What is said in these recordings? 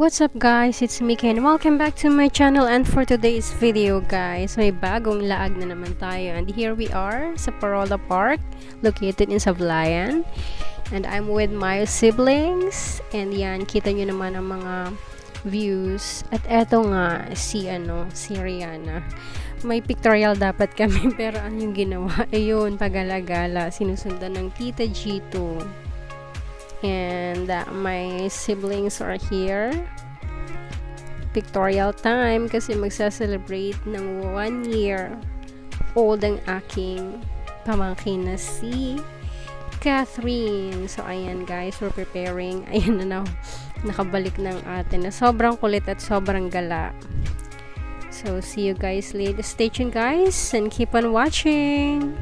What's up guys, it's Mika and welcome back to my channel. And for today's video guys, may bagong laag na naman tayo. And here we are sa Parola Park, located in Sablayan. And I'm with my siblings. And yan, kita nyo naman ang mga views. At eto nga, si Rihanna. May pictorial dapat kami pero ano yung ginawa? Ayun, pagala-gala, sinusundan ng Tita G2. And my siblings are here. Pictorial time kasi magsa-celebrate ng 1 year old ang aking pamangkin na si Catherine. So ayan guys, we're preparing. Ayan na nakabalik ng atin na sobrang kulit at sobrang gala. So see you guys later. Stay tuned guys and keep on watching.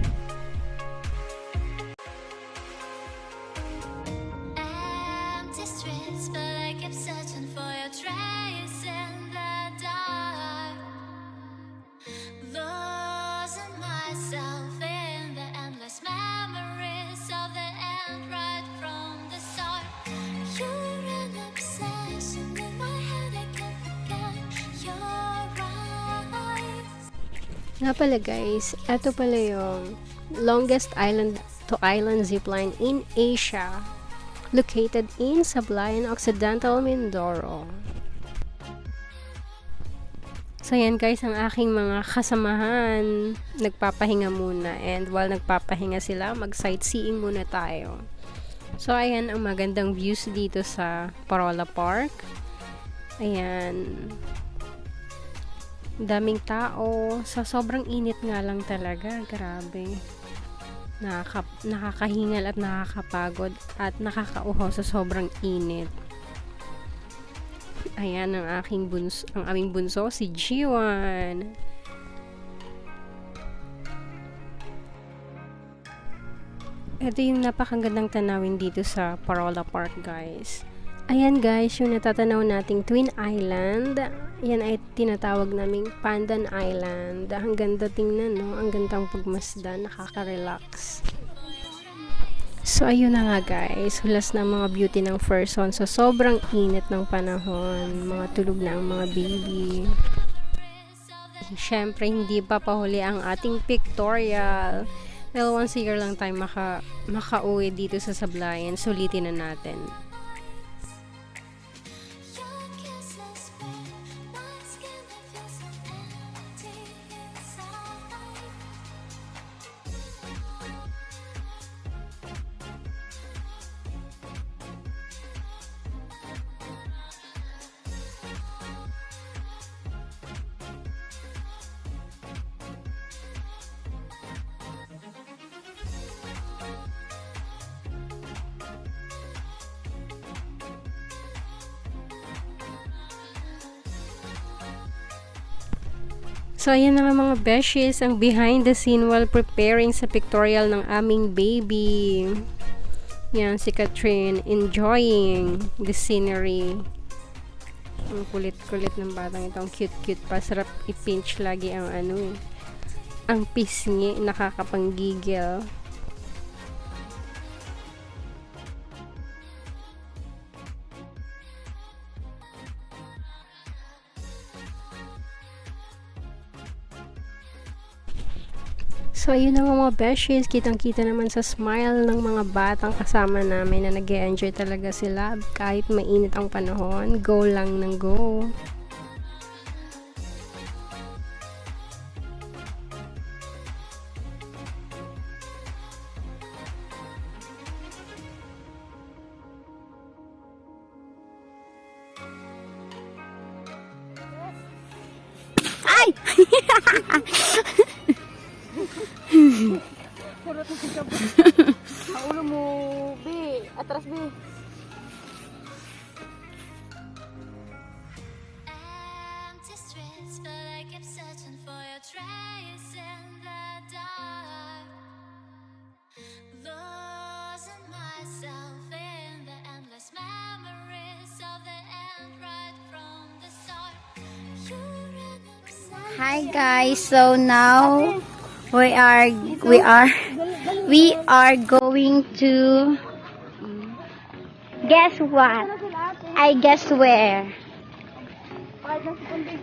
Nga pala guys, eto pala yung longest island to island zipline in Asia, located in Sablayan Occidental, Mindoro. So yan guys, ang aking mga kasamahan nagpapahinga muna, and while nagpapahinga sila, mag-sightseeing muna tayo. So ayan ang magandang views dito sa Parola Park. Ayan, daming tao. Sa sobrang init nga lang talaga. Grabe. Nakakahingal at nakakapagod at nakakauhaw sa sobrang init. Ayan ang aming bunso, si Jiwan. Ito yung napakagandang tanawin dito sa Parola Park guys. Ayan guys, yung natatanaw nating Twin Island, yan ay tinatawag naming Pandan Island. Ang ganda tingnan, no? Ang gandang pagmasdan, nakaka-relax. So ayun na nga guys, hulas na mga beauty ng person. So sobrang init ng panahon, mga tulog na ang mga baby. Syempre hindi pa pahuli ang ating pictorial. Dahil once a year lang tayo makauwi dito sa Sablayan, sulitin na natin. So, ayan na nga mga beshes, ang behind the scene while preparing sa pictorial ng aming baby. Yan, si Catherine, enjoying the scenery. Ang kulit-kulit ng batang ito, ang cute-cute pa. Sarap i-pinch lagi ang ang pisngi, nakakapanggigil. So, ayun na mga beshes, kitang-kita naman sa smile ng mga batang kasama namin na nag-e-enjoy talaga sila kahit mainit ang panahon. Go lang ng go. Ay! Puro to siya. Ang ulo mo, be. Atras, be. Empty streets, but I keep searching for your trace in the dark. Losing myself in the endless memories of the end right from the start. Hi guys, so now we are going to guess what? I guess where? We're going to...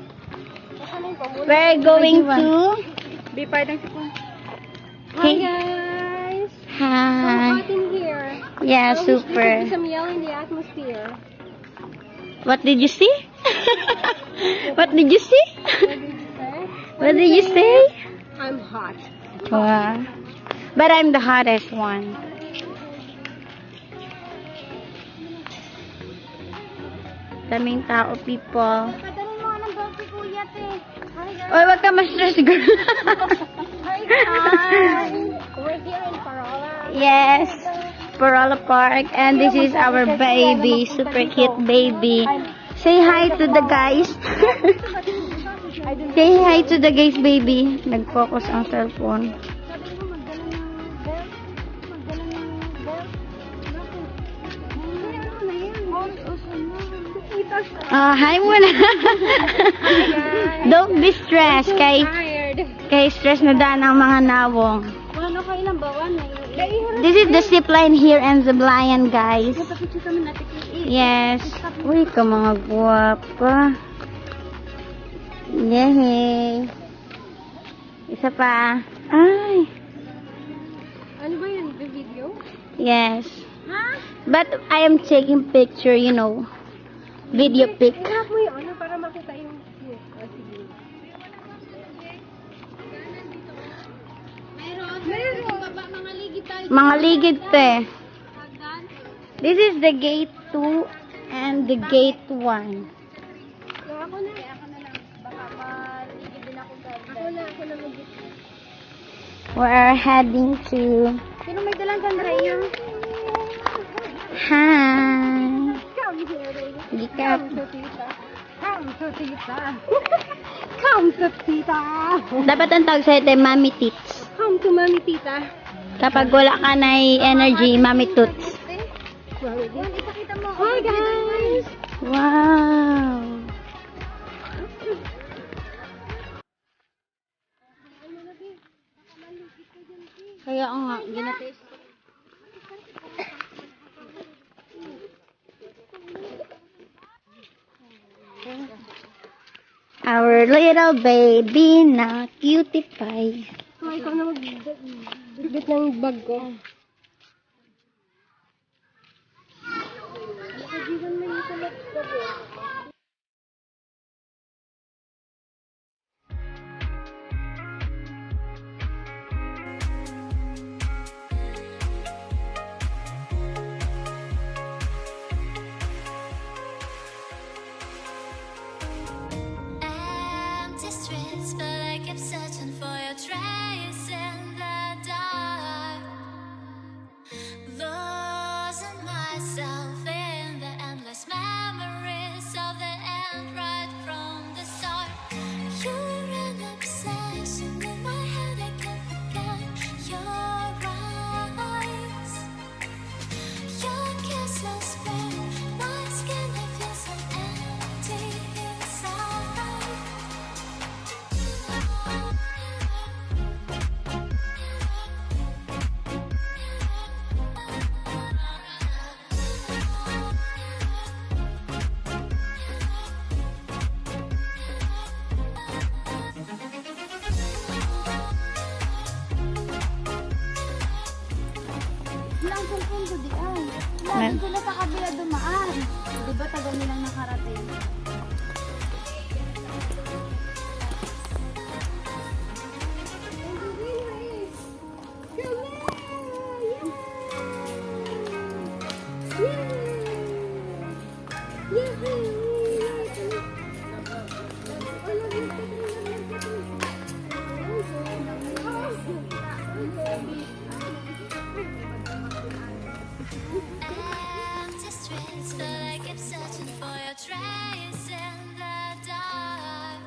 Hi guys! So Hi. hot in here. Yeah, I wish there could super. be some yellow in the atmosphere. What did you see? What did you see? What did you say? What did you say? I'm hot. Wow. But I'm the hottest one. Daming tao, people. Padaling mo ng belt si Kuya, te. Hi, guys. Oy, wag ka ma-stress, girl. Hi guys! We're here in Parola. Yes. Parola Park. And this is our baby. Super cute baby. Say hi to the guys. Say hi to the guys, baby. Nag-focus ang cellphone. Sabi mo, magdala ng belt. Magdala ng belt. Bakit? Ano na yan? Uso na. Kita sa... Hi muna. Don't be stressed. Tired. Kay stress na daan ang mga nawong. Ano ka ilang bawan? This is the zip line here in Zablayan, guys. Napapicture kami natin. Yes. Uy, ka mga guwapa. Yehey. Isa pa. Ay. Ano ba yan? The video? Yes. Ha? But I am taking picture, you know. Video pic. Iharap mo yung ano para makita yung view. Oh, sige. Meron. Baba, mga ligid tayo. Mga ligid pe. This is the gate 2 and the gate 1. Ako na. Ako na lang. Baka maligid din ako sa... Ako na mag- We're heading to... Sino may dalang Sandraya? Hi. Come here, baby. Gikap. Come to tita. Come to tita. Come to tita. Dapat ang tawag sa'yo tayo, Mami Tits. Come to mommy tita. Kapag wala ka na energy, Mami Toots. Ipakita mo. Hi guys! Wow. Kaya nga, ginatis. Our little baby na cutie pie. Oh, ikaw na mag-bit ng bag ko. Nakagigan mo yung salat ko. Empty streets, but I kept searching for your trace in the dark. Losing myself in the endless memories of the end right from the start. You're an obsession in my head, I can't forget your eyes. Your kisses burn my skin, I feel so empty inside. Ilang cellphone ko di ay. Lagi sila sa kabila dumaan. Di ba tagal nilang nakarating? Empty streets, but I kept searching for your trace in the dark.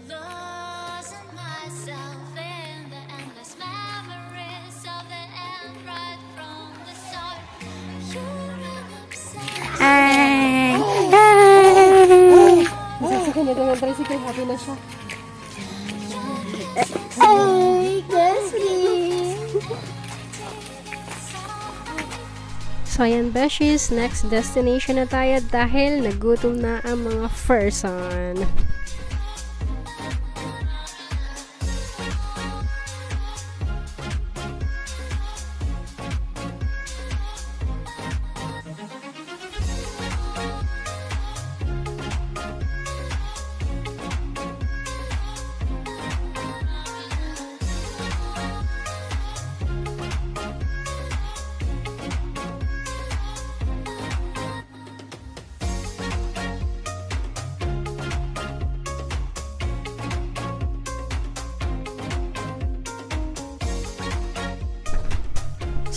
Losing myself in the endless memories of the end right from the start. You're an obsession. Ay. Masasakyan niya doon ng tricycle. Happy na siya. Ay, Gasly. So, ayan, beshies, next destination na tayo dahil nagutom na ang mga person.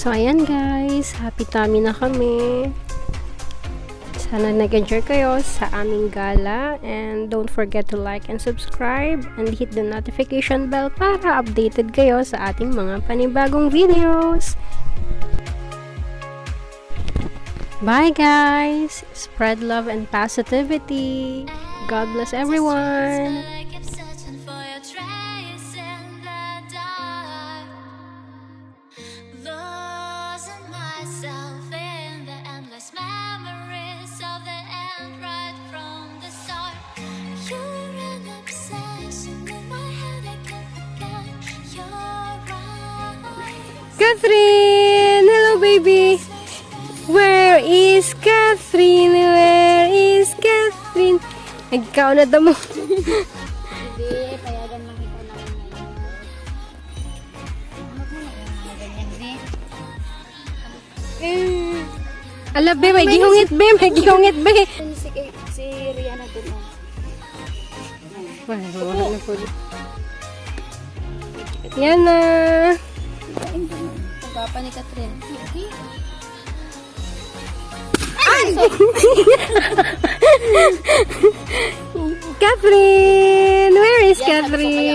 So, ayan guys, happy tummy na kami. Sana nag-enjoy kayo sa aming gala. And don't forget to like and subscribe and hit the notification bell para updated kayo sa ating mga panibagong videos. Bye guys! Spread love and positivity. God bless everyone! I keep searching for your trace in the dark, losing myself in the endless memories of the end right from the start. You're an obsession in my head, I can't forget your eyes. Catherine! Hello baby! Where is Catherine? Where is Catherine? Ikaw na damo. Hindi, payagan lang kita namin ngayon. Ano mo na ganyan, be? Ala be, may gihungit be, may gihungit be. Si Rihanna dun. Wala na po. Yan na. Pagkapa ni Catherine. Catherine! Where is Catherine?